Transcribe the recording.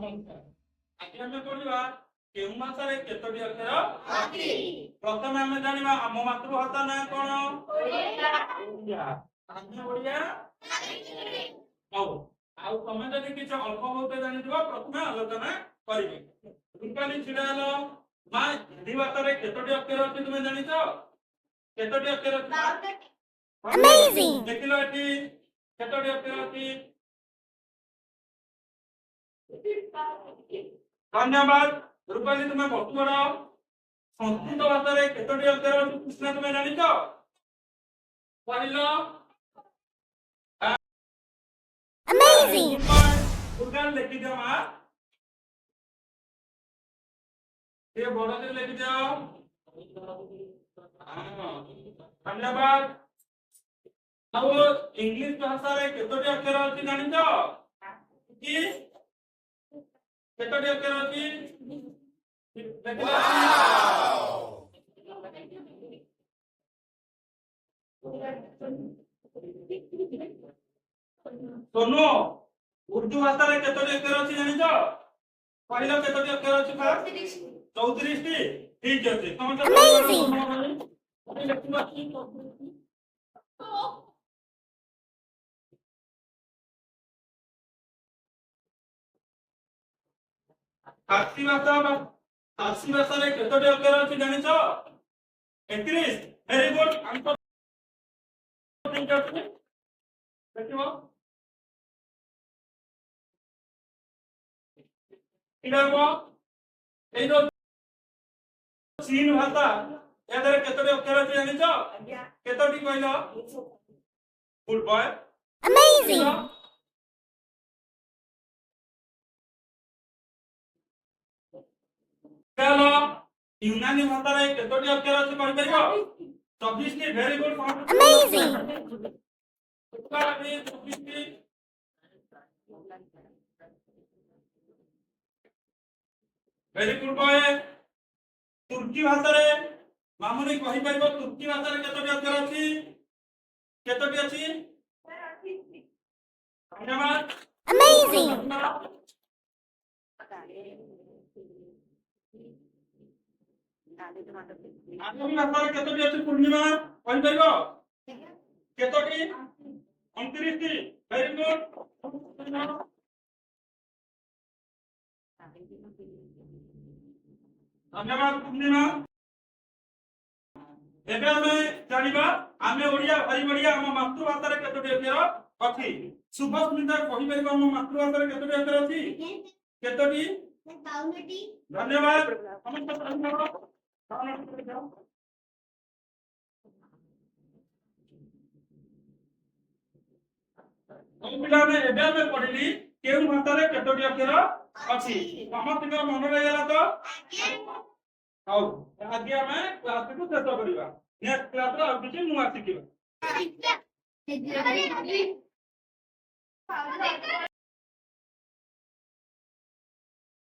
आज हम पढ़िबा केउ भाषा केतोटी अक्षर अछि प्रथमे हम जानिबा आम मातृभाषा ना कोन ओडिया आमे ओडिया हौ आउ तमे जदि किछ अल्प बहुत जानिदिबा प्रथमे आलोचना करिबे रुपाली छिडालो मा हिंदी भाषा केतोटी अक्षर अछि तुमे जानिछो केतोटी अक्षर अछि अमेजिंग देखिलो एठी केतोटी अक्षर अछि धन्यवाद रुपाली तुम्हें बहुत बड़ा संस्कृत भाषा रे केतोटी अक्षर अछि कृष्ण तुम्हें जानिछो पढिलो अमेजिंग गुरगान लिखि दियो मा ये बड़ा दिन लिखि दियो धन्यवाद अब इंग्लिश भाषा रे केतोटी अक्षर अछि जानिछो कि केतोटी अक्षर अछि देखिलो सोनो उर्दू भाषा रे केतोटी अक्षर अछि जानिछो पढिलो केतोटी अक्षर अछि का 34 टी ठीक अछि समझ फारसी भाषा रे केतोटी अक्षर अछि जानिछो 31 वेरी गुड आंसर ठीक अछि देखिबो इडाबो ए जो चीन भाषा यादरे केतोटी अक्षर अछि जानिछो केतोटी कहलो गुड बॉय अमेजिंग चलो यूनानी भाषा रे केतोटी अक्षर अछि कहि परिबो 24 टी वेरी गुड अमेजिंग उत्तर अछि 24 टी वेरी गुड बॉय तुर्की भाषा रे मामुनी कहि परिबो तुर्की भाषा रे केतोटी अक्षर अछि केतोटी अछि धन्यवाद अमेजिंग आगामी भाषा रे केतोटी अछि पूर्णिमा कहि परिबो केतोटी 29 टी वेरी गुड धन्यवाद पूर्णिमा एबे हमें जानिबा आमे ओडिया भाई बढ़िया हम मातृभाषा रे केतोटी अक्षर अछि सुभस्मिता कहि परिबो हम मातृभाषा रे केतोटी अक्षर अछि केतोटी 52 टी धन्यवाद समस्त धन्यवाद हम पिला में एबे हमें पढिली केउ भाषा रे केतोटी अक्षर अछि समस्त मन रे गेला तो हौ आगे हमें क्लास को शेष करिबा नेक्स्ट क्लास रो किछि नुवा सिखिबा